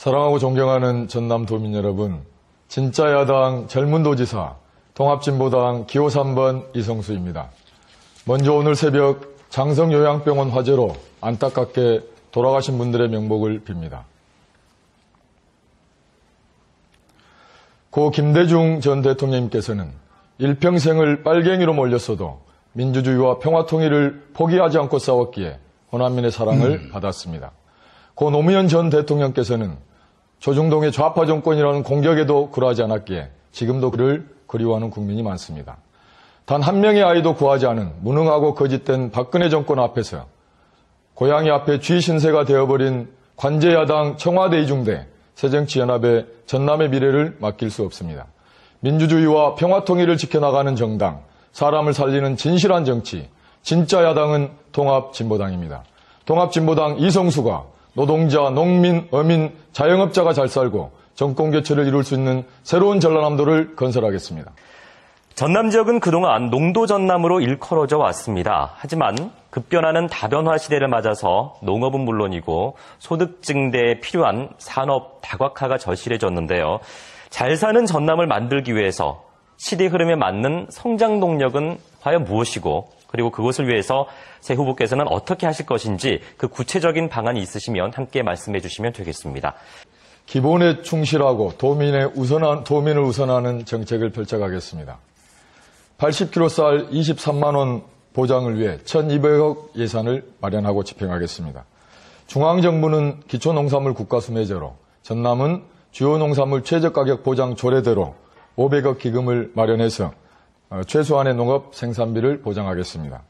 사랑하고 존경하는 전남도민 여러분, 진짜 야당 젊은 도지사, 통합진보당 기호 3번 이성수입니다. 먼저 오늘 새벽 장성요양병원 화재로 안타깝게 돌아가신 분들의 명복을 빕니다. 고 김대중 전 대통령님께서는 일평생을 빨갱이로 몰렸어도 민주주의와 평화통일을 포기하지 않고 싸웠기에 호남민의 사랑을 받았습니다. 고 노무현 전 대통령께서는 조중동의 좌파 정권이라는 공격에도 굴하지 않았기에 지금도 그를 그리워하는 국민이 많습니다. 단 한 명의 아이도 구하지 않은 무능하고 거짓된 박근혜 정권 앞에서 고양이 앞에 쥐 신세가 되어버린 관제야당 청와대 이중대 새정치연합의 전남의 미래를 맡길 수 없습니다. 민주주의와 평화통일을 지켜나가는 정당, 사람을 살리는 진실한 정치, 진짜 야당은 통합진보당입니다. 통합진보당 이성수가 노동자, 농민, 어민, 자영업자가 잘 살고 정권교체를 이룰 수 있는 새로운 전라남도를 건설하겠습니다. 전남 지역은 그동안 농도 전남으로 일컬어져 왔습니다. 하지만 급변하는 다변화 시대를 맞아서 농업은 물론이고 소득 증대에 필요한 산업 다각화가 절실해졌는데요. 잘 사는 전남을 만들기 위해서 시대 흐름에 맞는 성장 동력은 과연 무엇이고, 그리고 그것을 위해서 새 후보께서는 어떻게 하실 것인지 그 구체적인 방안이 있으시면 함께 말씀해 주시면 되겠습니다. 기본에 충실하고 도민을 우선하는 정책을 펼쳐가겠습니다. 80kg 쌀 23만 원 보장을 위해 1,200억 예산을 마련하고 집행하겠습니다. 중앙정부는 기초농산물 국가수매제로, 전남은 주요 농산물 최저가격 보장 조례대로 500억 기금을 마련해서 최소한의 농업 생산비를 보장하겠습니다.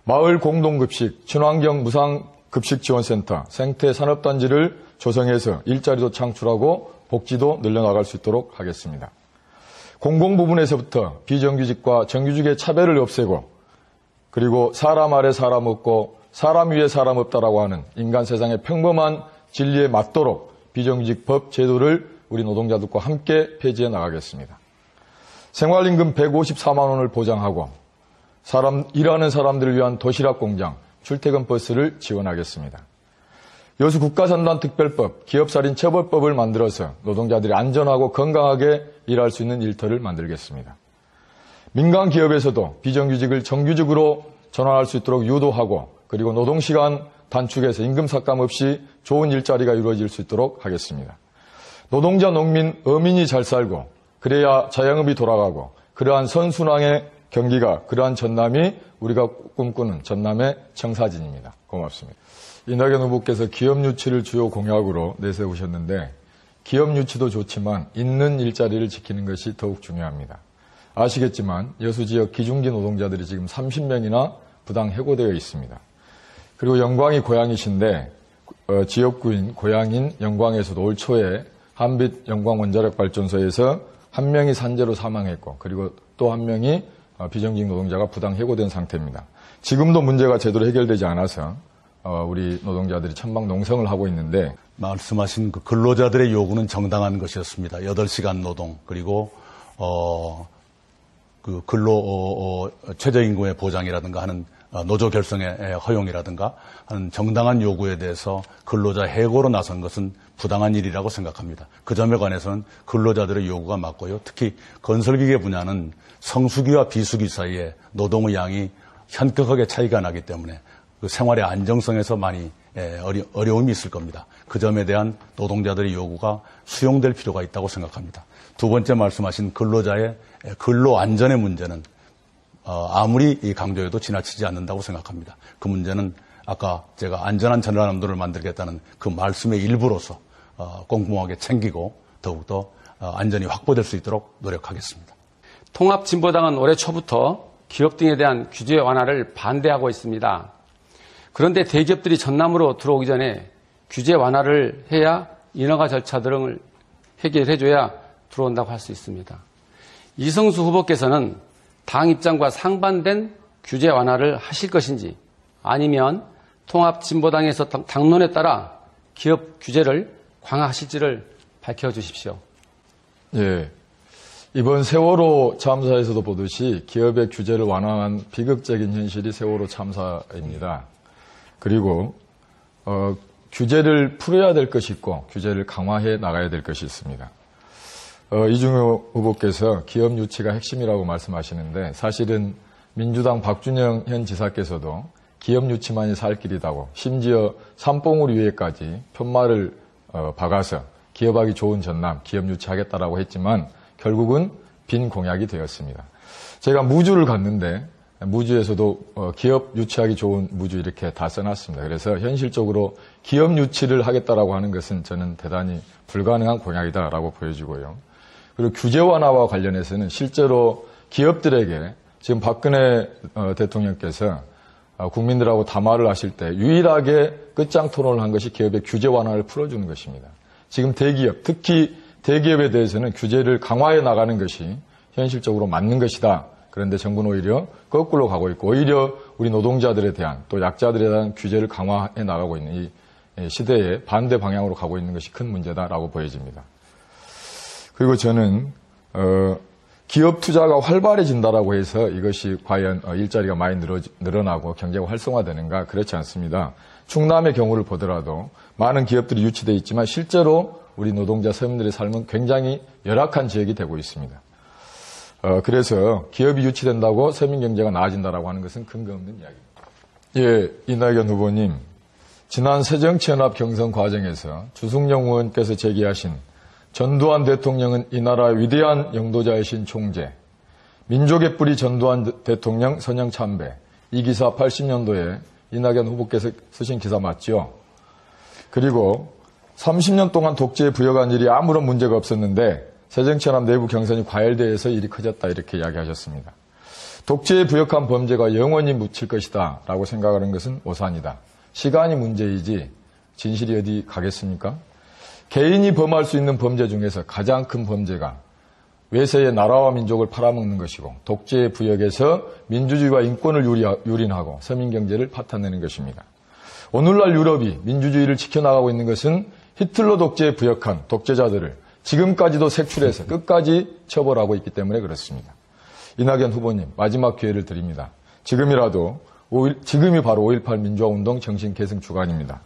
마을 공동급식, 친환경 무상급식지원센터, 생태산업단지를 조성해서 일자리도 창출하고 복지도 늘려나갈 수 있도록 하겠습니다. 공공부문에서부터 비정규직과 정규직의 차별을 없애고, 그리고 사람 아래 사람 없고 사람 위에 사람 없다라고 하는 인간 세상의 평범한 진리에 맞도록 비정규직 법 제도를 우리 노동자들과 함께 폐지해 나가겠습니다. 생활임금 154만 원을 보장하고 일하는 사람들을 위한 도시락 공장, 출퇴근 버스를 지원하겠습니다. 여수 국가선단특별법, 기업살인 처벌법을 만들어서 노동자들이 안전하고 건강하게 일할 수 있는 일터를 만들겠습니다. 민간 기업에서도 비정규직을 정규직으로 전환할 수 있도록 유도하고, 그리고 노동시간 단축해서 임금 삭감 없이 좋은 일자리가 이루어질 수 있도록 하겠습니다. 노동자, 농민, 어민이 잘 살고 그래야 자영업이 돌아가고, 그러한 선순환의 경기가, 그러한 전남이 우리가 꿈꾸는 전남의 청사진입니다. 고맙습니다. 이낙연 후보께서 기업 유치를 주요 공약으로 내세우셨는데, 기업 유치도 좋지만 있는 일자리를 지키는 것이 더욱 중요합니다. 아시겠지만 여수 지역 기중지 노동자들이 지금 30명이나 부당 해고되어 있습니다. 그리고 영광이 고향이신데 지역구인 고향인 영광에서도 올 초에 한빛 영광원자력발전소에서 한 명이 산재로 사망했고, 그리고 또 한 명이 비정규직 노동자가 부당 해고된 상태입니다. 지금도 문제가 제대로 해결되지 않아서 우리 노동자들이 천방농성을 하고 있는데, 말씀하신 그 근로자들의 요구는 정당한 것이었습니다. 8시간 노동, 그리고 그 근로 최저임금의 보장이라든가 하는 노조 결성의 허용이라든가 하는 정당한 요구에 대해서 근로자 해고로 나선 것은 부당한 일이라고 생각합니다. 그 점에 관해서는 근로자들의 요구가 맞고요. 특히 건설기계 분야는 성수기와 비수기 사이에 노동의 양이 현격하게 차이가 나기 때문에 그 생활의 안정성에서 많이 어려움이 있을 겁니다. 그 점에 대한 노동자들의 요구가 수용될 필요가 있다고 생각합니다. 두 번째 말씀하신 근로자의 근로 안전의 문제는 아무리 강조해도 지나치지 않는다고 생각합니다. 그 문제는 아까 제가 안전한 전라남도를 만들겠다는 그 말씀의 일부로서 꼼꼼하게 챙기고 더욱더 안전이 확보될 수 있도록 노력하겠습니다. 통합진보당은 올해 초부터 기업 등에 대한 규제 완화를 반대하고 있습니다. 그런데 대기업들이 전남으로 들어오기 전에 규제 완화를 해야 인허가 절차 등을 해결해줘야 들어온다고 할 수 있습니다. 이성수 후보께서는 당 입장과 상반된 규제 완화를 하실 것인지, 아니면 통합진보당에서 당론에 따라 기업 규제를 강화하실지를 밝혀주십시오. 예, 이번 세월호 참사에서도 보듯이 기업의 규제를 완화한 비극적인 현실이 세월호 참사입니다. 그리고 규제를 풀어야 될 것이 있고 규제를 강화해 나가야 될 것이 있습니다. 이중호 후보께서 기업 유치가 핵심이라고 말씀하시는데 사실은 민주당 박준영 현 지사께서도 기업 유치만이 살 길이다고 심지어 삼봉우리 위에까지 편말을 박아서 기업하기 좋은 전남 기업 유치하겠다라고 했지만 결국은 빈 공약이 되었습니다. 제가 무주를 갔는데 무주에서도 기업 유치하기 좋은 무주 이렇게 다 써놨습니다. 그래서 현실적으로 기업 유치를 하겠다라고 하는 것은 저는 대단히 불가능한 공약이다라고 보여지고요. 그리고 규제 완화와 관련해서는 실제로 기업들에게 지금 박근혜 대통령께서 국민들하고 담화를 하실 때 유일하게 끝장 토론을 한 것이 기업의 규제 완화를 풀어주는 것입니다. 지금 대기업, 특히 대기업에 대해서는 규제를 강화해 나가는 것이 현실적으로 맞는 것이다. 그런데 정부는 오히려 거꾸로 가고 있고 오히려 우리 노동자들에 대한 또 약자들에 대한 규제를 강화해 나가고 있는 이 시대의 반대 방향으로 가고 있는 것이 큰 문제다라고 보여집니다. 그리고 저는 기업 투자가 활발해진다라고 해서 이것이 과연 일자리가 많이 늘어나고 경제가 활성화되는가 그렇지 않습니다. 충남의 경우를 보더라도 많은 기업들이 유치되어 있지만 실제로 우리 노동자 서민들의 삶은 굉장히 열악한 지역이 되고 있습니다. 그래서 기업이 유치된다고 서민 경제가 나아진다라고 하는 것은 근거 없는 이야기입니다. 예, 이낙연 후보님, 지난 새정치연합 경선 과정에서 주승용 의원께서 제기하신 전두환 대통령은 이 나라의 위대한 영도자이신 총재, 민족의 뿌리 전두환 대통령 선영 참배, 이 기사 80년도에 이낙연 후보께서 쓰신 기사 맞죠? 그리고 30년 동안 독재에 부여간 일이 아무런 문제가 없었는데 새정치연합 내부 경선이 과열돼서 일이 커졌다 이렇게 이야기하셨습니다. 독재에 부역한 범죄가 영원히 묻힐 것이다 라고 생각하는 것은 오산이다. 시간이 문제이지 진실이 어디 가겠습니까? 개인이 범할 수 있는 범죄 중에서 가장 큰 범죄가 외세의 나라와 민족을 팔아먹는 것이고 독재의 부역에서 민주주의와 인권을 유린하고 서민경제를 파탄내는 것입니다. 오늘날 유럽이 민주주의를 지켜나가고 있는 것은 히틀러 독재에 부역한 독재자들을 지금까지도 색출해서 끝까지 처벌하고 있기 때문에 그렇습니다. 이낙연 후보님 마지막 기회를 드립니다. 지금이 바로 5.18 민주화운동 정신계승 주간입니다.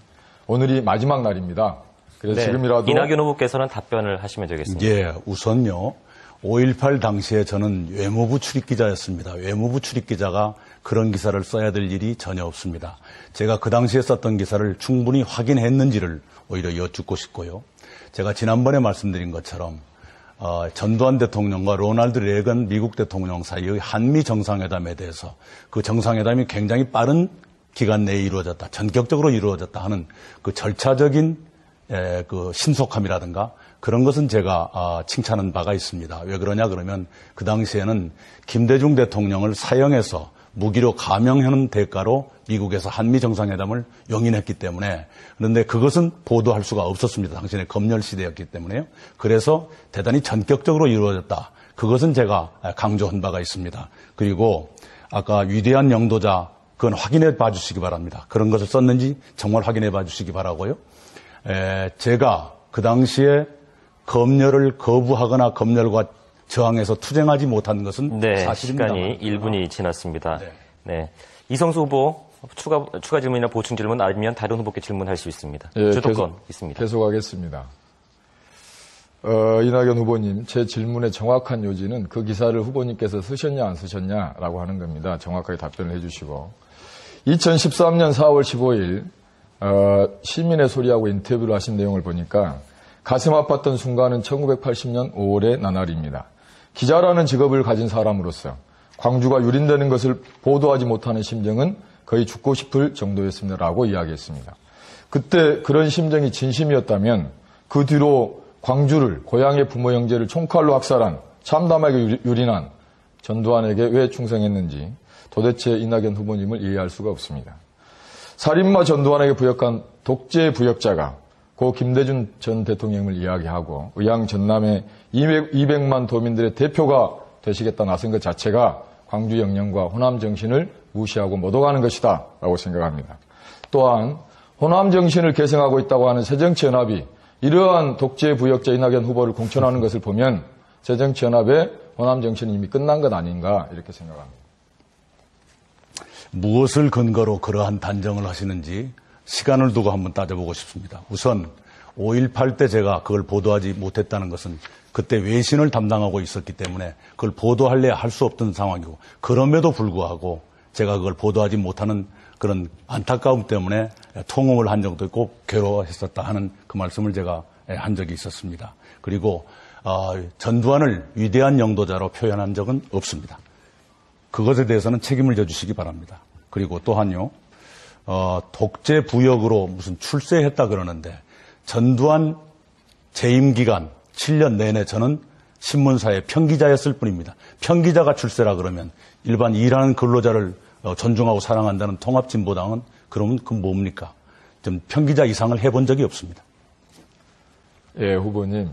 오늘이 마지막 날입니다. 그래서 네, 지금이라도 이낙연 후보께서는 답변을 하시면 되겠습니다. 예, 우선요. 5.18 당시에 저는 외무부 출입기자였습니다. 외무부 출입기자가 그런 기사를 써야 될 일이 전혀 없습니다. 제가 그 당시에 썼던 기사를 충분히 확인했는지를 오히려 여쭙고 싶고요. 제가 지난번에 말씀드린 것처럼 전두환 대통령과 로널드 레건 미국 대통령 사이의 한미 정상회담에 대해서 그 정상회담이 굉장히 빠른 기간 내에 이루어졌다, 전격적으로 이루어졌다 하는 그 절차적인 그 신속함이라든가 그런 것은 제가 칭찬한 바가 있습니다. 왜 그러냐 그러면 그 당시에는 김대중 대통령을 사형해서 무기로 감형하는 대가로 미국에서 한미 정상회담을 용인했기 때문에 그런데 그것은 보도할 수가 없었습니다. 당신의 검열 시대였기 때문에요. 그래서 대단히 전격적으로 이루어졌다. 그것은 제가 강조한 바가 있습니다. 그리고 아까 위대한 영도자 그건 확인해 봐 주시기 바랍니다. 그런 것을 썼는지 정말 확인해 봐 주시기 바라고요. 제가 그 당시에 검열을 거부하거나 검열과 저항해서 투쟁하지 못한 것은 사실입니다. 시간이 1분이 지났습니다. 네. 이성수 후보 추가 질문이나 보충 질문 아니면 다른 후보께 질문할 수 있습니다. 주도권 있습니다. 계속하겠습니다. 이낙연 후보님, 제 질문의 정확한 요지는 그 기사를 후보님께서 쓰셨냐 안 쓰셨냐라고 하는 겁니다. 정확하게 답변을 해주시고 2013년 4월 15일 시민의 소리하고 인터뷰를 하신 내용을 보니까 가슴 아팠던 순간은 1980년 5월의 나날입니다. 기자라는 직업을 가진 사람으로서 광주가 유린되는 것을 보도하지 못하는 심정은 거의 죽고 싶을 정도였습니다라고 이야기했습니다. 그때 그런 심정이 진심이었다면 그 뒤로 광주를 고향의 부모 형제를 총칼로 학살한 참담하게 유린한 전두환에게 왜 충성했는지 도대체 이낙연 후보님을 이해할 수가 없습니다. 살인마 전두환에게 부역한 독재 부역자가 고 김대중 전 대통령을 이야기하고 의향 전남의 200만 도민들의 대표가 되시겠다 나선 것 자체가 광주 영령과 호남 정신을 무시하고 모독하는 것이다 라고 생각합니다. 또한 호남 정신을 계승하고 있다고 하는 새정치연합이 이러한 독재 부역자 이낙연 후보를 공천하는 것을 보면 새정치연합의 호남 정신은 이미 끝난 것 아닌가 이렇게 생각합니다. 무엇을 근거로 그러한 단정을 하시는지 시간을 두고 한번 따져보고 싶습니다. 우선 5.18 때 제가 그걸 보도하지 못했다는 것은 그때 외신을 담당하고 있었기 때문에 그걸 보도할래야 할 수 없던 상황이고, 그럼에도 불구하고 제가 그걸 보도하지 못하는 그런 안타까움 때문에 통음을 한 적도 있고 괴로워했었다 하는 그 말씀을 제가 한 적이 있었습니다. 그리고 전두환을 위대한 영도자로 표현한 적은 없습니다. 그것에 대해서는 책임을 져주시기 바랍니다. 그리고 또한요, 독재 부역으로 무슨 출세했다 그러는데, 전두환 재임 기간 7년 내내 저는 신문사의 평기자였을 뿐입니다. 평기자가 출세라 그러면 일반 일하는 근로자를 존중하고 사랑한다는 통합진보당은 그러면 그 뭡니까? 좀 평기자 이상을 해본 적이 없습니다. 예, 후보님.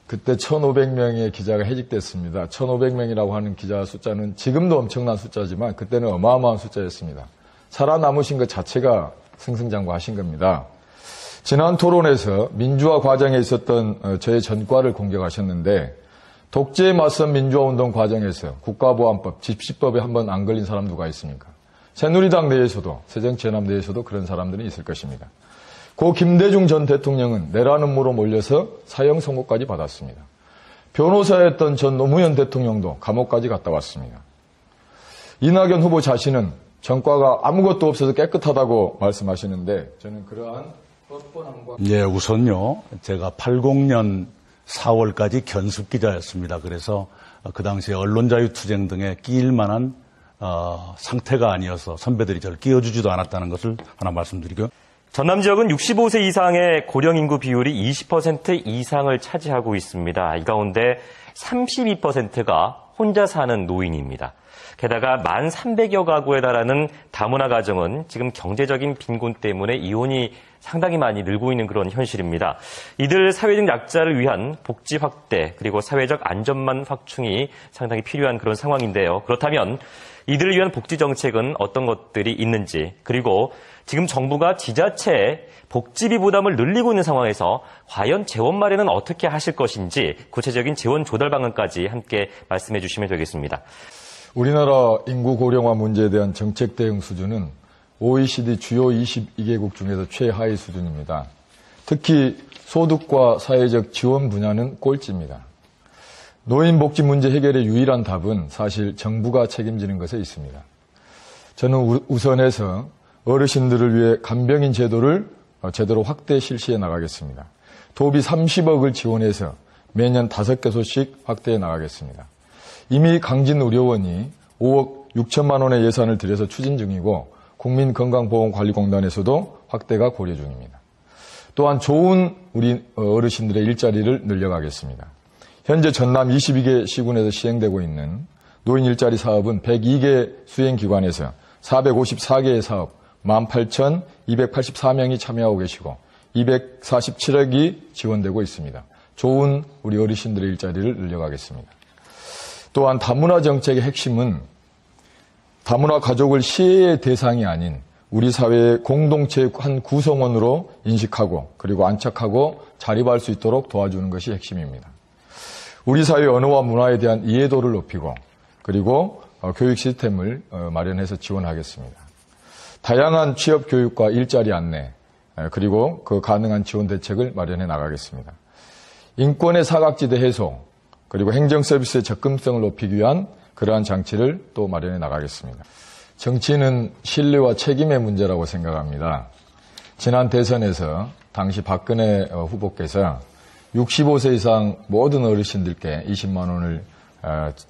그때 1,500명의 기자가 해직됐습니다. 1,500명이라고 하는 기자 숫자는 지금도 엄청난 숫자지만 그때는 어마어마한 숫자였습니다. 살아남으신 것 자체가 승승장구하신 겁니다. 지난 토론에서 민주화 과정에 있었던 저의 전과를 공격하셨는데, 독재에 맞선 민주화운동 과정에서 국가보안법, 집시법에 한번 안 걸린 사람 누가 있습니까? 새누리당 내에서도, 새정치연합 내에서도 그런 사람들이 있을 것입니다. 고 김대중 전 대통령은 내라는 무로 몰려서 사형 선고까지 받았습니다. 변호사였던 전 노무현 대통령도 감옥까지 갔다 왔습니다. 이낙연 후보 자신은 전과가 아무것도 없어서 깨끗하다고 말씀하시는데, 저는 그러한 뻔뻔함과 예, 우선요, 제가 80년 4월까지 견습 기자였습니다. 그래서 그 당시에 언론자유투쟁 등에 끼일 만한 상태가 아니어서 선배들이 저를 끼워주지도 않았다는 것을 하나 말씀드리고요. 전남 지역은 65세 이상의 고령 인구 비율이 20% 이상을 차지하고 있습니다. 이 가운데 32%가 혼자 사는 노인입니다. 게다가 1,300여 가구에 달하는 다문화 가정은 지금 경제적인 빈곤 때문에 이혼이 상당히 많이 늘고 있는 그런 현실입니다. 이들 사회적 약자를 위한 복지 확대, 그리고 사회적 안전망 확충이 상당히 필요한 그런 상황인데요. 그렇다면 이들을 위한 복지 정책은 어떤 것들이 있는지, 그리고 지금 정부가 지자체에 복지비 부담을 늘리고 있는 상황에서 과연 재원 마련은 어떻게 하실 것인지 구체적인 재원 조달 방안까지 함께 말씀해 주시면 되겠습니다. 우리나라 인구 고령화 문제에 대한 정책 대응 수준은 OECD 주요 22개국 중에서 최하위 수준입니다. 특히 소득과 사회적 지원 분야는 꼴찌입니다. 노인 복지 문제 해결의 유일한 답은 사실 정부가 책임지는 것에 있습니다. 저는 우선해서 어르신들을 위해 간병인 제도를 제대로 확대 실시해 나가겠습니다. 도비 30억을 지원해서 매년 5개소씩 확대해 나가겠습니다. 이미 강진의료원이 5억 6천만 원의 예산을 들여서 추진 중이고, 국민건강보험관리공단에서도 확대가 고려 중입니다. 또한 좋은 우리 어르신들의 일자리를 늘려가겠습니다. 현재 전남 22개 시군에서 시행되고 있는 노인 일자리 사업은 102개 수행기관에서 454개의 사업 18,284명이 참여하고 계시고 247억이 지원되고 있습니다. 좋은 우리 어르신들의 일자리를 늘려가겠습니다. 또한 다문화 정책의 핵심은 다문화 가족을 시혜의 대상이 아닌 우리 사회의 공동체의 한 구성원으로 인식하고 그리고 안착하고 자립할 수 있도록 도와주는 것이 핵심입니다. 우리 사회 언어와 문화에 대한 이해도를 높이고 그리고 교육 시스템을 마련해서 지원하겠습니다. 다양한 취업 교육과 일자리 안내 그리고 그 가능한 지원 대책을 마련해 나가겠습니다. 인권의 사각지대 해소 그리고 행정 서비스의 접근성을 높이기 위한 그러한 장치를 또 마련해 나가겠습니다. 정치는 신뢰와 책임의 문제라고 생각합니다. 지난 대선에서 당시 박근혜 후보께서 65세 이상 모든 어르신들께 20만 원을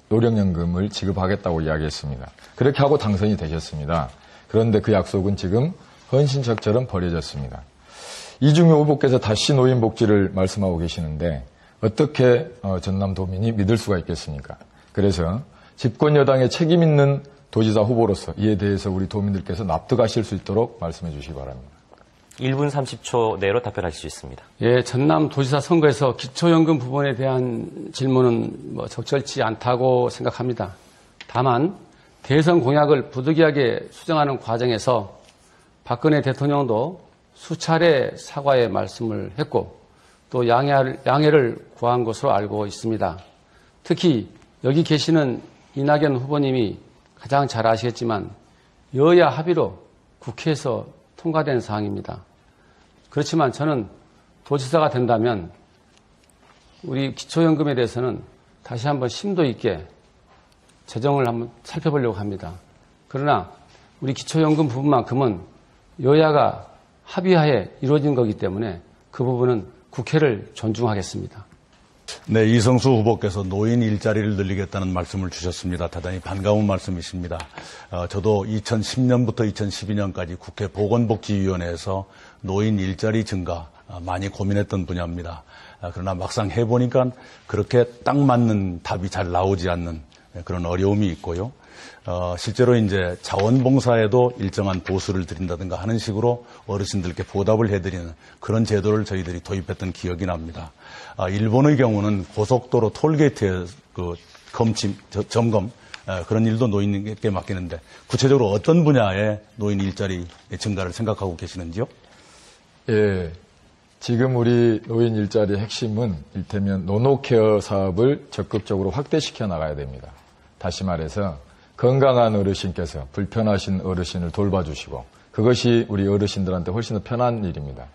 노령연금을 지급하겠다고 이야기했습니다. 그렇게 하고 당선이 되셨습니다. 그런데 그 약속은 지금 헌신처럼 버려졌습니다. 이중효 후보께서 다시 노인복지를 말씀하고 계시는데 어떻게 전남도민이 믿을 수가 있겠습니까? 그래서 집권 여당의 책임 있는 도지사 후보로서 이에 대해서 우리 도민들께서 납득하실 수 있도록 말씀해 주시기 바랍니다. 1분 30초 내로 답변하실 수 있습니다. 예, 전남 도지사 선거에서 기초연금 부분에 대한 질문은 적절치 않다고 생각합니다. 다만 대선 공약을 부득이하게 수정하는 과정에서 박근혜 대통령도 수차례 사과의 말씀을 했고 또 양해를 구한 것으로 알고 있습니다. 특히 여기 계시는 이낙연 후보님이 가장 잘 아시겠지만 여야 합의로 국회에서 통과된 사항입니다. 그렇지만 저는 도지사가 된다면 우리 기초연금에 대해서는 다시 한번 심도 있게 재정을 한번 살펴보려고 합니다. 그러나 우리 기초연금 부분만큼은 여야가 합의하에 이루어진 거기 때문에 그 부분은 국회를 존중하겠습니다. 네, 이성수 후보께서 노인 일자리를 늘리겠다는 말씀을 주셨습니다. 대단히 반가운 말씀이십니다. 저도 2010년부터 2012년까지 국회 보건복지위원회에서 노인 일자리 증가 많이 고민했던 분야입니다. 그러나 막상 해보니까 그렇게 딱 맞는 답이 잘 나오지 않는 그런 어려움이 있고요. 실제로 이제 자원봉사에도 일정한 보수를 드린다든가 하는 식으로 어르신들께 보답을 해드리는 그런 제도를 저희들이 도입했던 기억이 납니다. 일본의 경우는 고속도로 톨게이트의 그 점검, 그런 일도 노인에게 맡기는데 구체적으로 어떤 분야의 노인 일자리 증가를 생각하고 계시는지요? 예. 지금 우리 노인 일자리의 핵심은 일테면 노노케어 사업을 적극적으로 확대시켜 나가야 됩니다. 다시 말해서 건강한 어르신께서 불편하신 어르신을 돌봐주시고 그것이 우리 어르신들한테 훨씬 더 편한 일입니다.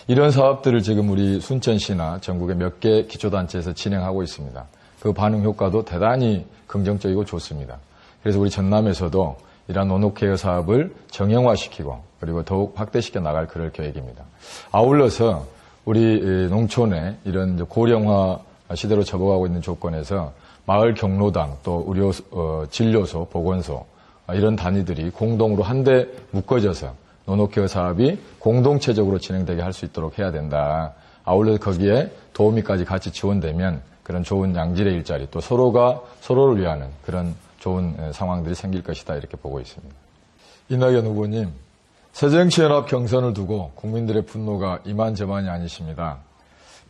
이런 사업들을 지금 우리 순천시나 전국의 몇 개 기초단체에서 진행하고 있습니다. 그 반응 효과도 대단히 긍정적이고 좋습니다. 그래서 우리 전남에서도 이러한 노노케어 사업을 정형화시키고 그리고 더욱 확대시켜 나갈 그럴 계획입니다. 아울러서 우리 농촌에 이런 고령화 시대로 접어가고 있는 조건에서 마을 경로당 또 의료 진료소, 보건소 이런 단위들이 공동으로 한데 묶어져서 노노케어 사업이 공동체적으로 진행되게 할 수 있도록 해야 된다. 아울러 거기에 도우미까지 같이 지원되면 그런 좋은 양질의 일자리 또 서로가 서로를 위하는 그런 좋은 상황들이 생길 것이다 이렇게 보고 있습니다. 이낙연 후보님, 새정치연합 경선을 두고 국민들의 분노가 이만저만이 아니십니다.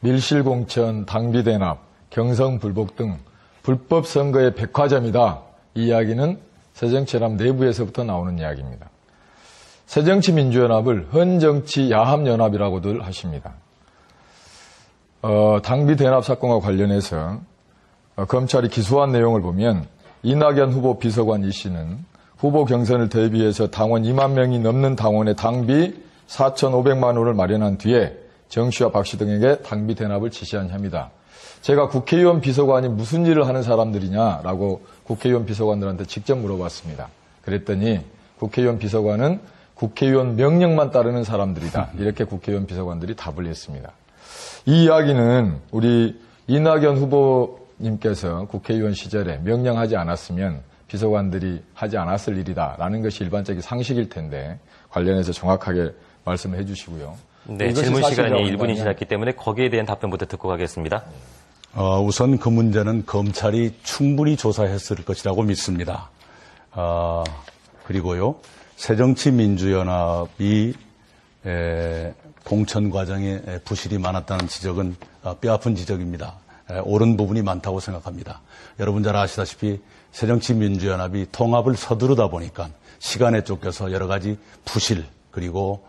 밀실공천, 당비대납, 경선불복 등 불법 선거의 백화점이다. 이 이야기는 새정치연합 내부에서부터 나오는 이야기입니다. 새정치민주연합을 헌정치야합연합이라고들 하십니다. 당비대납 사건과 관련해서 검찰이 기소한 내용을 보면 이낙연 후보 비서관 이 씨는 후보 경선을 대비해서 당원 2만 명이 넘는 당원의 당비 4,500만 원을 마련한 뒤에 정 씨와 박 씨 등에게 당비 대납을 지시한 혐의다. 제가 국회의원 비서관이 무슨 일을 하는 사람들이냐라고 국회의원 비서관들한테 직접 물어봤습니다. 그랬더니 국회의원 비서관은 국회의원 명령만 따르는 사람들이다. 이렇게 국회의원 비서관들이 답을 했습니다. 이 이야기는 우리 이낙연 후보님께서 국회의원 시절에 명령하지 않았으면 비서관들이 하지 않았을 일이다라는 것이 일반적인 상식일 텐데 관련해서 정확하게 말씀을 해 주시고요. 네, 질문 시간이 1분이 지났기 때문에 거기에 대한 답변부터 듣고 가겠습니다. 우선 그 문제는 검찰이 충분히 조사했을 것이라고 믿습니다. 그리고요, 새정치민주연합이 공천 과정에 부실이 많았다는 지적은 뼈아픈 지적입니다. 옳은 부분이 많다고 생각합니다. 여러분 잘 아시다시피 새정치민주연합이 통합을 서두르다 보니까 시간에 쫓겨서 여러 가지 부실 그리고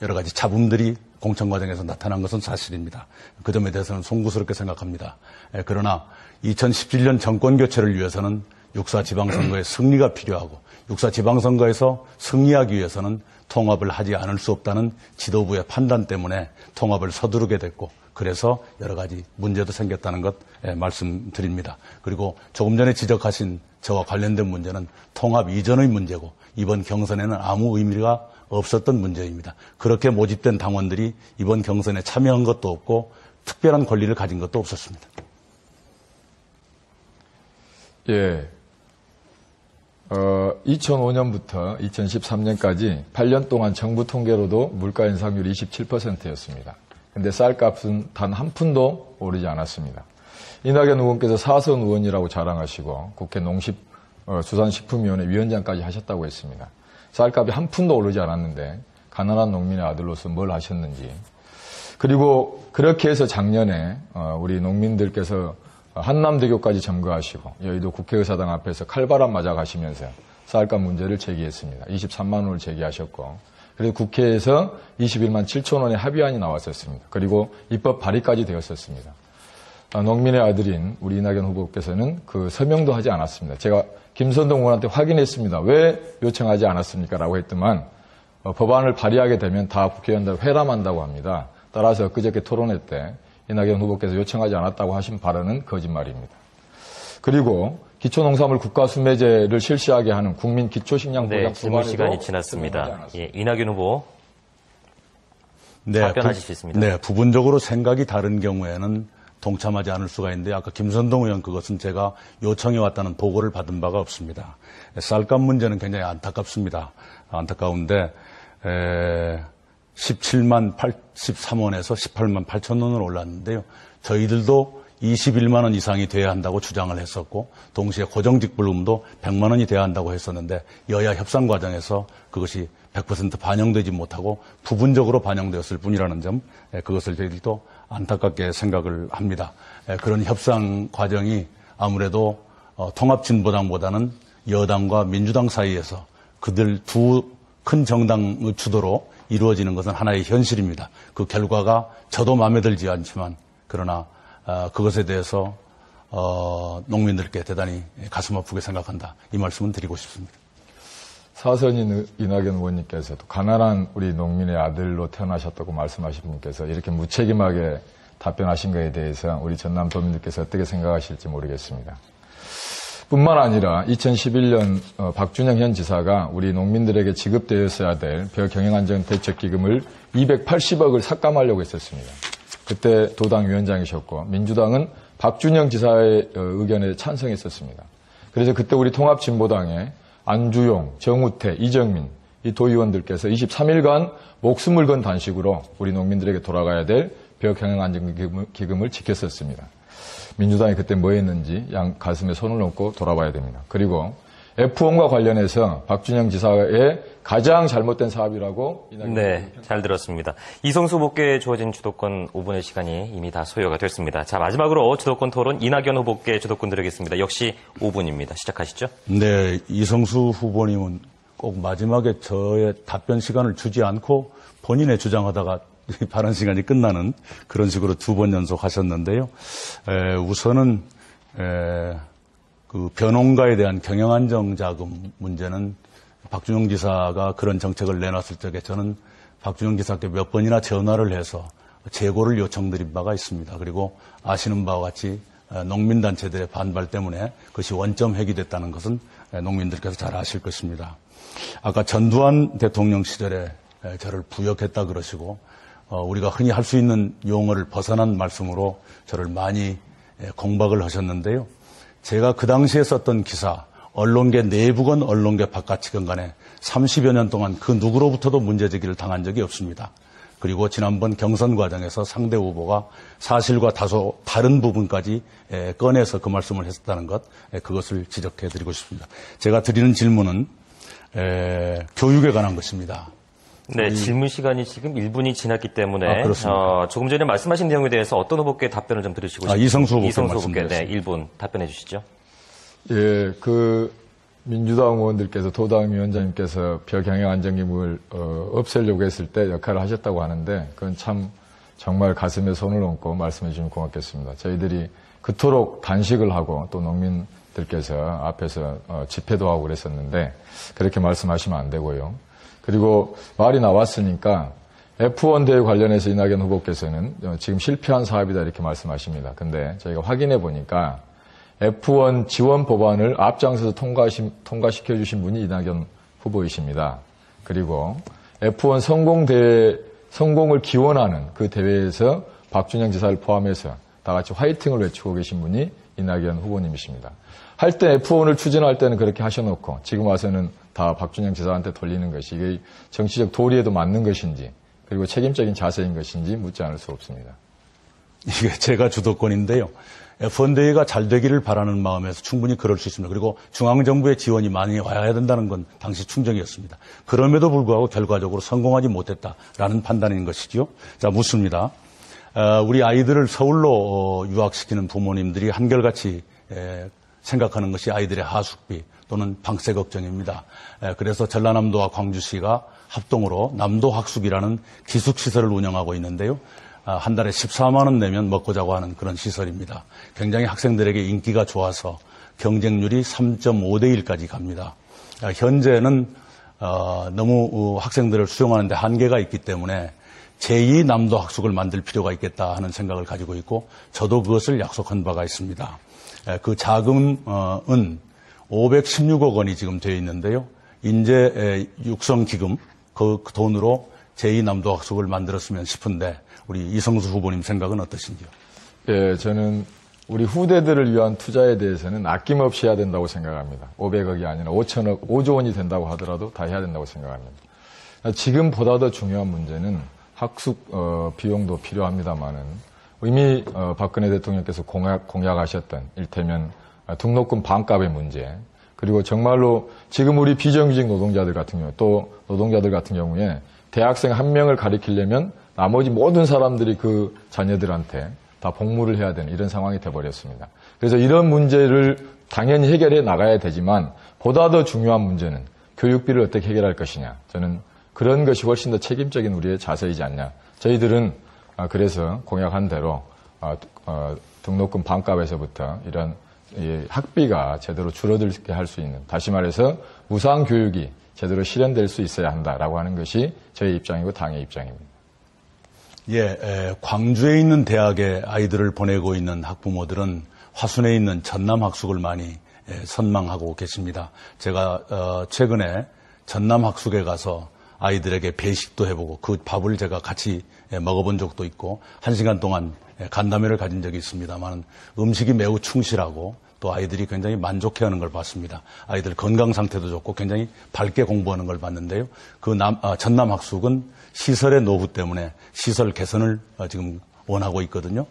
여러 가지 잡음들이 공천 과정에서 나타난 것은 사실입니다. 그 점에 대해서는 송구스럽게 생각합니다. 그러나 2017년 정권 교체를 위해서는 6.4 지방선거의 승리가 필요하고 6.4 지방선거에서 승리하기 위해서는 통합을 하지 않을 수 없다는 지도부의 판단 때문에 통합을 서두르게 됐고 그래서 여러 가지 문제도 생겼다는 것 말씀드립니다. 그리고 조금 전에 지적하신 저와 관련된 문제는 통합 이전의 문제고 이번 경선에는 아무 의미가 없었던 문제입니다. 그렇게 모집된 당원들이 이번 경선에 참여한 것도 없고 특별한 권리를 가진 것도 없었습니다. 예. 2005년부터 2013년까지 8년 동안 정부 통계로도 물가 인상률이 27%였습니다. 근데 쌀값은 단 한 푼도 오르지 않았습니다. 이낙연 의원께서 사선 의원이라고 자랑하시고 국회 농식수산식품위원회 위원장까지 하셨다고 했습니다. 쌀값이 한 푼도 오르지 않았는데 가난한 농민의 아들로서 뭘 하셨는지. 그리고 그렇게 해서 작년에 우리 농민들께서 한남대교까지 점거하시고 여의도 국회의사당 앞에서 칼바람 맞아 가시면서 쌀값 문제를 제기했습니다. 23만 원을 제기하셨고 그리고 국회에서 21만 7천 원의 합의안이 나왔었습니다. 그리고 입법 발의까지 되었었습니다. 농민의 아들인 우리 이낙연 후보께서는 그 서명도 하지 않았습니다. 제가 김선동 의원한테 확인했습니다. 왜 요청하지 않았습니까? 라고 했더만 법안을 발의하게 되면 다 국회의원들 회람한다고 합니다. 따라서 그저께 토론회 때 이낙연 후보께서 요청하지 않았다고 하신 발언은 거짓말입니다. 그리고 기초농산물 국가수매제를 실시하게 하는 국민 기초식량보장 네, 질문 법안에도 시간이 지났습니다. 예, 이낙연 후보 네, 답변하실 수 있습니다. 네, 부분적으로 생각이 다른 경우에는 동참하지 않을 수가 있는데 아까 김선동 의원 그것은 제가 요청해 왔다는 보고를 받은 바가 없습니다. 쌀값 문제는 굉장히 안타깝습니다. 안타까운데 17만 83원에서 18만 8천 원으로 올랐는데요. 저희들도 21만 원 이상이 돼야 한다고 주장을 했었고 동시에 고정직불금도 100만 원이 돼야 한다고 했었는데 여야 협상 과정에서 그것이 100% 반영되지 못하고 부분적으로 반영되었을 뿐이라는 점, 그것을 저희들도 안타깝게 생각을 합니다. 그런 협상 과정이 아무래도 통합진보당보다는 여당과 민주당 사이에서 그들 두 큰 정당의 주도로 이루어지는 것은 하나의 현실입니다. 그 결과가 저도 마음에 들지 않지만 그러나 그것에 대해서 농민들께 대단히 가슴 아프게 생각한다. 이 말씀은 드리고 싶습니다. 사선인 이낙연 의원님께서도 가난한 우리 농민의 아들로 태어나셨다고 말씀하신 분께서 이렇게 무책임하게 답변하신 것에 대해서 우리 전남 도민들께서 어떻게 생각하실지 모르겠습니다. 뿐만 아니라 2011년 박준영 현 지사가 우리 농민들에게 지급되었어야 될 벼경영안정대책기금을 280억을 삭감하려고 했었습니다. 그때 도당 위원장이셨고 민주당은 박준영 지사의 의견에 찬성했었습니다. 그래서 그때 우리 통합진보당의 안주용, 정우태, 이정민 이 도의원들께서 23일간 목숨을 건 단식으로 우리 농민들에게 돌아가야 될 벼경영안정기금을 지켰었습니다. 민주당이 그때 뭐 했는지 양 가슴에 손을 얹고 돌아봐야 됩니다. 그리고 F1과 관련해서 박준영 지사의 가장 잘못된 사업이라고 네, 잘 들었습니다. 이성수 후보께 주어진 주도권 5분의 시간이 이미 다 소요가 됐습니다. 자, 마지막으로 주도권 토론 이낙연 후보께 주도권 드리겠습니다. 역시 5분입니다. 시작하시죠. 네, 이성수 후보님은 꼭 마지막에 저의 답변 시간을 주지 않고 본인의 주장하다가 발언 시간이 끝나는 그런 식으로 두 번 연속하셨는데요. 우선은 그 변호인가에 대한 경영안정자금 문제는 박준영 지사가 그런 정책을 내놨을 적에 저는 박준영 지사께 몇 번이나 전화를 해서 재고를 요청드린 바가 있습니다. 그리고 아시는 바와 같이 농민단체들의 반발 때문에 그것이 원점 회귀됐다는 것은 농민들께서 잘 아실 것입니다. 아까 전두환 대통령 시절에 저를 부역했다 그러시고 우리가 흔히 할 수 있는 용어를 벗어난 말씀으로 저를 많이 공박을 하셨는데요. 제가 그 당시에 썼던 기사, 언론계 내부건 언론계 바깥이건 간에 30여 년 동안 그 누구로부터도 문제제기를 당한 적이 없습니다. 그리고 지난번 경선 과정에서 상대 후보가 사실과 다소 다른 부분까지 꺼내서 그 말씀을 했었다는 것, 그것을 지적해드리고 싶습니다. 제가 드리는 질문은 교육에 관한 것입니다. 네, 질문 시간이 지금 1분이 지났기 때문에 조금 전에 말씀하신 내용에 대해서 어떤 후보께 답변을 좀 들으시고 싶습니다. 이성수 후보께 이성수 후보께 말씀드렸습니다. 네, 1분 답변해 주시죠. 예, 민주당 의원들께서 도당 위원장님께서 벼경영안정기금을 없애려고 했을 때 역할을 하셨다고 하는데 그건 참 정말 가슴에 손을 얹고 말씀해 주시면 고맙겠습니다. 저희들이 그토록 단식을 하고 또 농민들께서 앞에서 집회도 하고 그랬었는데 그렇게 말씀하시면 안 되고요. 그리고 말이 나왔으니까 F1 대회 관련해서 이낙연 후보께서는 지금 실패한 사업이다 이렇게 말씀하십니다. 근데 저희가 확인해 보니까 F1 지원 법안을 앞장서서 통과시켜 주신 분이 이낙연 후보이십니다. 그리고 F1 성공을 기원하는 그 대회에서 박준영 지사를 포함해서 다 같이 화이팅을 외치고 계신 분이 이낙연 후보님이십니다. 할 때 F1을 추진할 때는 그렇게 하셔놓고 지금 와서는 다 박준영 지사한테 돌리는 것이 이게 정치적 도리에도 맞는 것인지 그리고 책임적인 자세인 것인지 묻지 않을 수 없습니다. 이게 제가 주도권인데요. F1 대회가 잘 되기를 바라는 마음에서 충분히 그럴 수 있습니다. 그리고 중앙정부의 지원이 많이 와야 된다는 건 당시 충정이었습니다. 그럼에도 불구하고 결과적으로 성공하지 못했다라는 판단인 것이죠. 자, 묻습니다. 우리 아이들을 서울로 유학시키는 부모님들이 한결같이 생각하는 것이 아이들의 하숙비 또는 방세 걱정입니다. 그래서 전라남도와 광주시가 합동으로 남도학숙이라는 기숙시설을 운영하고 있는데요. 한 달에 14만 원 내면 먹고 자고 하는 그런 시설입니다. 굉장히 학생들에게 인기가 좋아서 경쟁률이 3.5대 1까지 갑니다. 현재는 너무 학생들을 수용하는 데 한계가 있기 때문에 제2남도 학숙을 만들 필요가 있겠다 하는 생각을 가지고 있고 저도 그것을 약속한 바가 있습니다. 그 자금은 516억 원이 지금 되어 있는데요. 인재 육성 기금 그 돈으로 제2남도 학숙을 만들었으면 싶은데 우리 이성수 후보님 생각은 어떠신지요? 예, 저는 우리 후대들을 위한 투자에 대해서는 아낌없이 해야 된다고 생각합니다. 500억이 아니라 5천억, 5조 원이 된다고 하더라도 다 해야 된다고 생각합니다. 지금보다 더 중요한 문제는 학숙 비용도 필요합니다만은 이미 박근혜 대통령께서 공약하셨던 일테면 등록금 반값의 문제, 그리고 정말로 지금 우리 비정규직 노동자들 같은 경우, 또 노동자들 같은 경우에 대학생 한 명을 가리키려면 나머지 모든 사람들이 그 자녀들한테 다 복무를 해야 되는 이런 상황이 돼버렸습니다. 그래서 이런 문제를 당연히 해결해 나가야 되지만 보다 더 중요한 문제는 교육비를 어떻게 해결할 것이냐. 저는 그런 것이 훨씬 더 책임적인 우리의 자세이지 않냐. 저희들은 그래서 공약한 대로 등록금 반값에서부터 이런 학비가 제대로 줄어들게 할 수 있는, 다시 말해서 무상 교육이 제대로 실현될 수 있어야 한다라고 하는 것이 저희 입장이고 당의 입장입니다. 예, 광주에 있는 대학에 아이들을 보내고 있는 학부모들은 화순에 있는 전남 학숙을 많이 선망하고 계십니다. 제가 최근에 전남 학숙에 가서 아이들에게 배식도 해보고 그 밥을 제가 같이 먹어본 적도 있고 1시간 동안 간담회를 가진 적이 있습니다만 음식이 매우 충실하고 또 아이들이 굉장히 만족해하는 걸 봤습니다. 아이들 건강 상태도 좋고 굉장히 밝게 공부하는 걸 봤는데요. 그 전남 학숙은 시설의 노후 때문에 시설 개선을 지금 원하고 있거든요.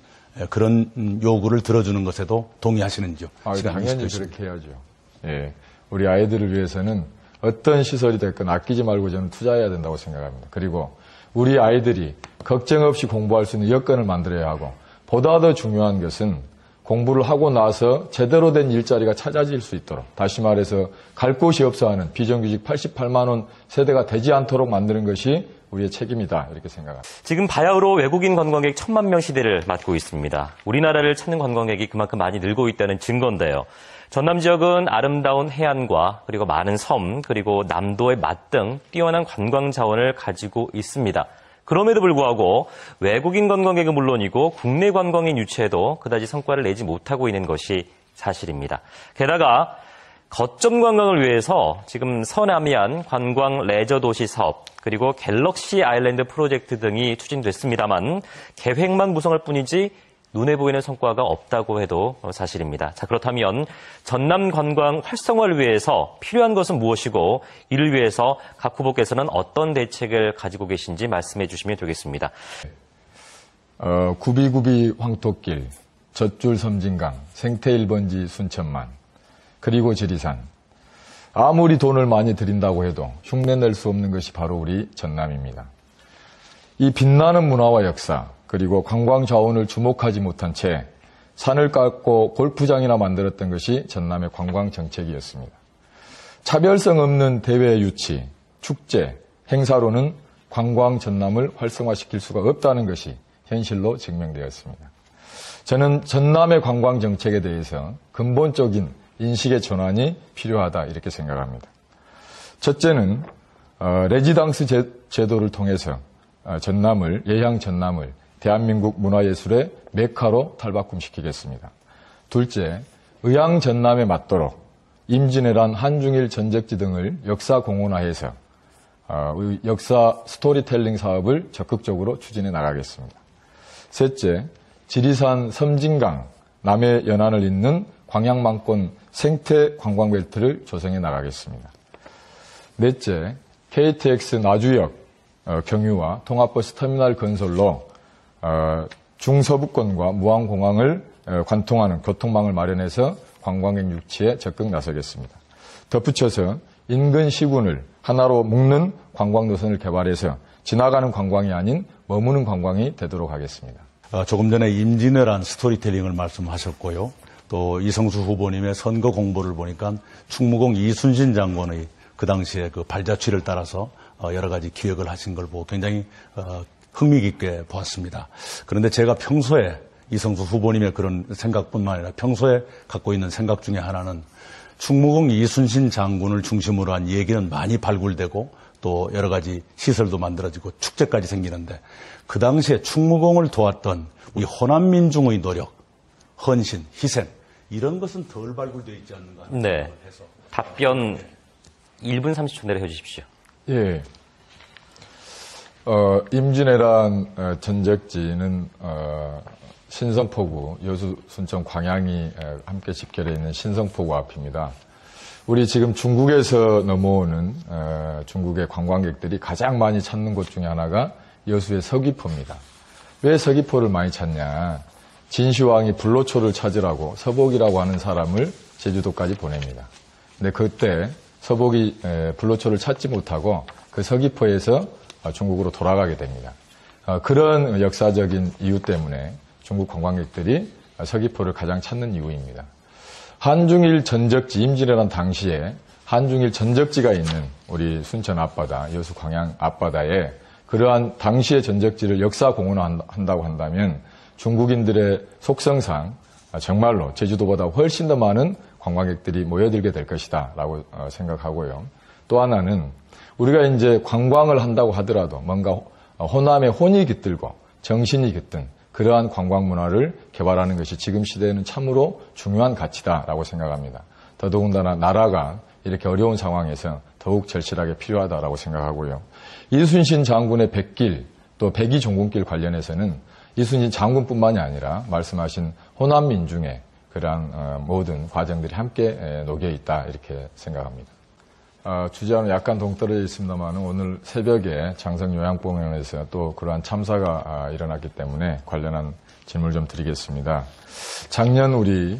그런 요구를 들어주는 것에도 동의하시는지요? 당연히 그렇게 해야죠. 예, 우리 아이들을 위해서는 어떤 시설이 됐건 아끼지 말고 저는 투자해야 된다고 생각합니다. 그리고 우리 아이들이 걱정 없이 공부할 수 있는 여건을 만들어야 하고, 보다 더 중요한 것은 공부를 하고 나서 제대로 된 일자리가 찾아질 수 있도록, 다시 말해서 갈 곳이 없어 하는 비정규직 88만 원 세대가 되지 않도록 만드는 것이 우리의 책임이다, 이렇게 생각합니다. 지금 바야흐로 외국인 관광객 1,000만 명 시대를 맞고 있습니다. 우리나라를 찾는 관광객이 그만큼 많이 늘고 있다는 증거인데요. 전남 지역은 아름다운 해안과 그리고 많은 섬, 그리고 남도의 맛 등 뛰어난 관광 자원을 가지고 있습니다. 그럼에도 불구하고 외국인 관광객은 물론이고 국내 관광인 유치에도 그다지 성과를 내지 못하고 있는 것이 사실입니다. 게다가 거점 관광을 위해서 지금 서남이안 관광 레저 도시 사업, 그리고 갤럭시 아일랜드 프로젝트 등이 추진됐습니다만 계획만 구성할 뿐이지 눈에 보이는 성과가 없다고 해도 사실입니다. 자, 그렇다면 전남 관광 활성화를 위해서 필요한 것은 무엇이고 이를 위해서 각 후보께서는 어떤 대책을 가지고 계신지 말씀해 주시면 되겠습니다. 구비구비 황토길, 젖줄 섬진강, 생태 1번지 순천만, 그리고 지리산. 아무리 돈을 많이 들인다고 해도 흉내낼 수 없는 것이 바로 우리 전남입니다. 이 빛나는 문화와 역사, 그리고 관광 자원을 주목하지 못한 채 산을 깎고 골프장이나 만들었던 것이 전남의 관광 정책이었습니다. 차별성 없는 대회 유치, 축제, 행사로는 관광 전남을 활성화시킬 수가 없다는 것이 현실로 증명되었습니다. 저는 전남의 관광 정책에 대해서 근본적인 인식의 전환이 필요하다, 이렇게 생각합니다. 첫째는 레지당스 제도를 통해서 전남을, 예향 전남을 대한민국 문화예술의 메카로 탈바꿈시키겠습니다. 둘째, 의향 전남에 맞도록 임진왜란, 한중일 전적지 등을 역사 공원화해서 역사 스토리텔링 사업을 적극적으로 추진해 나가겠습니다. 셋째, 지리산 섬진강, 남해 연안을 잇는 광양만권 생태 관광벨트를 조성해 나가겠습니다. 넷째, KTX 나주역 경유와 통합버스 터미널 건설로 중서부권과 무안공항을 관통하는 교통망을 마련해서 관광객 유치에 적극 나서겠습니다. 덧붙여서 인근 시군을 하나로 묶는 관광 노선을 개발해서 지나가는 관광이 아닌 머무는 관광이 되도록 하겠습니다. 조금 전에 임진왜란 스토리텔링을 말씀하셨고요. 또 이성수 후보님의 선거 공보를 보니까 충무공 이순신 장관의 그 당시에 그 발자취를 따라서 여러 가지 기획을 하신 걸 보고 굉장히 흥미 깊게 보았습니다. 그런데 제가 평소에 이성수 후보님의 그런 생각뿐만 아니라 평소에 갖고 있는 생각 중에 하나는 충무공 이순신 장군을 중심으로 한 얘기는 많이 발굴되고 또 여러 가지 시설도 만들어지고 축제까지 생기는데 그 당시에 충무공을 도왔던 우리 호남 민중의 노력, 헌신, 희생 이런 것은 덜 발굴되어 있지 않는가 하는 네. 생각을 해서 답변 1분 30초 내로 해주십시오. 예. 임진왜란 전적지는 신성포구, 여수, 순천, 광양이 함께 집결해 있는 신성포구 앞입니다. 우리 지금 중국에서 넘어오는 중국의 관광객들이 가장 많이 찾는 곳 중에 하나가 여수의 서귀포입니다. 왜 서귀포를 많이 찾냐? 진시황이 불로초를 찾으라고 서복이라고 하는 사람을 제주도까지 보냅니다. 근데 그때 서복이 불로초를 찾지 못하고 그 서귀포에서 중국으로 돌아가게 됩니다. 그런 역사적인 이유 때문에 중국 관광객들이 서귀포를 가장 찾는 이유입니다. 한중일 전적지, 임진왜란 당시에 한중일 전적지가 있는 우리 순천 앞바다, 여수 광양 앞바다에 그러한 당시의 전적지를 역사 공헌한다고 한다면 중국인들의 속성상 정말로 제주도보다 훨씬 더 많은 관광객들이 모여들게 될 것이다 라고 생각하고요. 또 하나는 우리가 이제 관광을 한다고 하더라도 뭔가 호남의 혼이 깃들고 정신이 깃든 그러한 관광 문화를 개발하는 것이 지금 시대에는 참으로 중요한 가치다라고 생각합니다. 더더군다나 나라가 이렇게 어려운 상황에서 더욱 절실하게 필요하다라고 생각하고요. 이순신 장군의 백길 또 백이종군길 관련해서는 이순신 장군뿐만이 아니라 말씀하신 호남 민중의 그러한 모든 과정들이 함께 녹여 있다 이렇게 생각합니다. 주제와는 약간 동떨어져 있습니다만 오늘 새벽에 장성요양병원에서 또 그러한 참사가 일어났기 때문에 관련한 질문을 좀 드리겠습니다. 작년 우리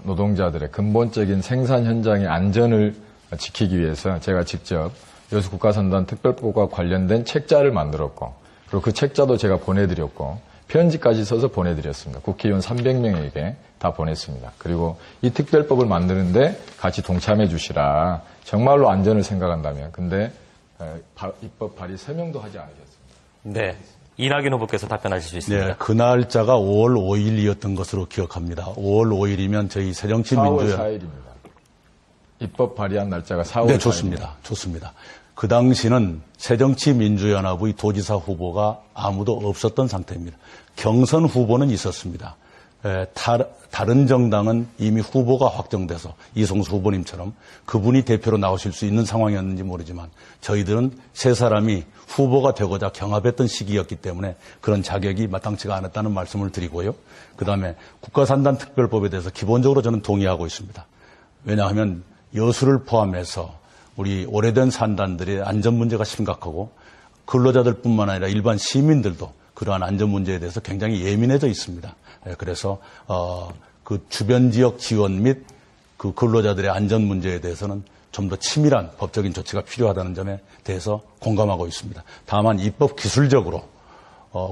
노동자들의 근본적인 생산 현장의 안전을 지키기 위해서 제가 직접 여수국가선단 특별법과 관련된 책자를 만들었고 그리고 그 책자도 제가 보내드렸고 편지까지 써서 보내드렸습니다. 국회의원 300명에게 다 보냈습니다. 그리고 이 특별법을 만드는데 같이 동참해 주시라. 정말로 안전을 생각한다면. 근데 입법 발의 서명도 하지 않으셨습니다. 네. 이낙연 후보께서 답변하실 수 있습니다. 네, 그 날짜가 5월 5일이었던 것으로 기억합니다. 5월 5일이면 저희 새정치민주연 4월 4일입니다. 입법 발의한 날짜가 4월 네, 4일입니다. 좋습니다. 좋습니다. 그 당시는 새정치민주연합의 도지사 후보가 아무도 없었던 상태입니다. 경선 후보는 있었습니다. 다른 정당은 이미 후보가 확정돼서 이성수 후보님처럼 그분이 대표로 나오실 수 있는 상황이었는지 모르지만 저희들은 세 사람이 후보가 되고자 경합했던 시기였기 때문에 그런 자격이 마땅치가 않았다는 말씀을 드리고요. 그다음에 국가산단 특별법에 대해서 기본적으로 저는 동의하고 있습니다. 왜냐하면 여수를 포함해서 우리 오래된 산단들의 안전 문제가 심각하고 근로자들뿐만 아니라 일반 시민들도 그러한 안전 문제에 대해서 굉장히 예민해져 있습니다. 그래서 그 주변 지역 지원 및 그 근로자들의 안전 문제에 대해서는 좀 더 치밀한 법적인 조치가 필요하다는 점에 대해서 공감하고 있습니다. 다만 입법 기술적으로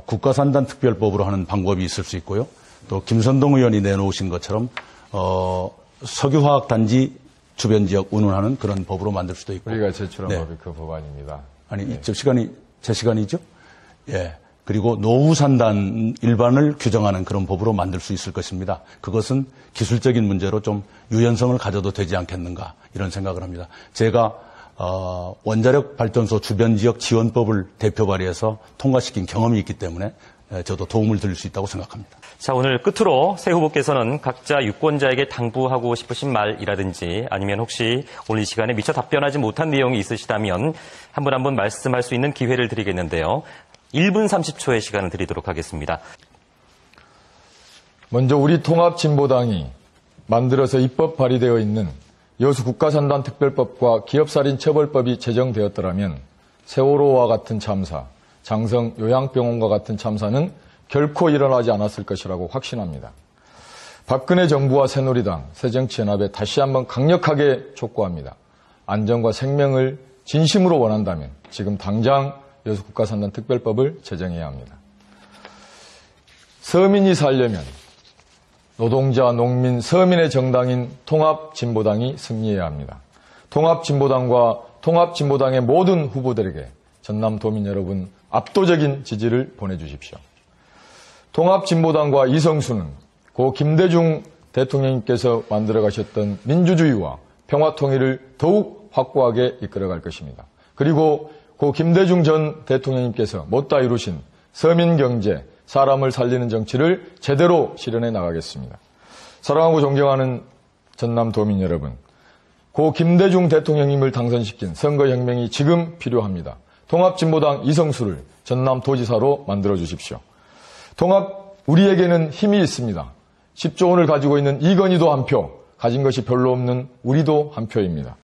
국가산단 특별법으로 하는 방법이 있을 수 있고요. 또 김선동 의원이 내놓으신 것처럼 석유화학단지 주변 지역 운운하는 그런 법으로 만들 수도 있고. 우리가 제출한 네. 법이 그 법안입니다. 아니, 이쪽 시간이 제 시간이죠? 예. 그리고 노후산단 일반을 규정하는 그런 법으로 만들 수 있을 것입니다. 그것은 기술적인 문제로 좀 유연성을 가져도 되지 않겠는가 이런 생각을 합니다. 제가 원자력 발전소 주변 지역 지원법을 대표 발의해서 통과시킨 경험이 있기 때문에 저도 도움을 드릴 수 있다고 생각합니다. 자, 오늘 끝으로 새 후보께서는 각자 유권자에게 당부하고 싶으신 말이라든지 아니면 혹시 오늘 이 시간에 미처 답변하지 못한 내용이 있으시다면 한 분 한 분 말씀할 수 있는 기회를 드리겠는데요. 1분 30초의 시간을 드리도록 하겠습니다. 먼저 우리 통합진보당이 만들어서 입법 발의되어 있는 여수 국가산단 특별법과 기업살인 처벌법이 제정되었더라면 세월호와 같은 참사, 장성 요양병원과 같은 참사는 결코 일어나지 않았을 것이라고 확신합니다. 박근혜 정부와 새누리당, 새정치연합에 다시 한번 강력하게 촉구합니다. 안전과 생명을 진심으로 원한다면 지금 당장 여수 국가산단 특별법을 제정해야 합니다. 서민이 살려면 노동자, 농민, 서민의 정당인 통합진보당이 승리해야 합니다. 통합진보당과 통합진보당의 모든 후보들에게 전남도민 여러분 압도적인 지지를 보내주십시오. 통합진보당과 이성수는 고 김대중 대통령님께서 만들어 가셨던 민주주의와 평화통일을 더욱 확고하게 이끌어갈 것입니다. 그리고 고 김대중 전 대통령님께서 못다 이루신 서민경제, 사람을 살리는 정치를 제대로 실현해 나가겠습니다. 사랑하고 존경하는 전남도민 여러분, 고 김대중 대통령님을 당선시킨 선거혁명이 지금 필요합니다. 통합진보당 이성수를 전남도지사로 만들어 주십시오. 통합, 우리에게는 힘이 있습니다. 10조 원을 가지고 있는 이건희도 한 표, 가진 것이 별로 없는 우리도 한 표입니다.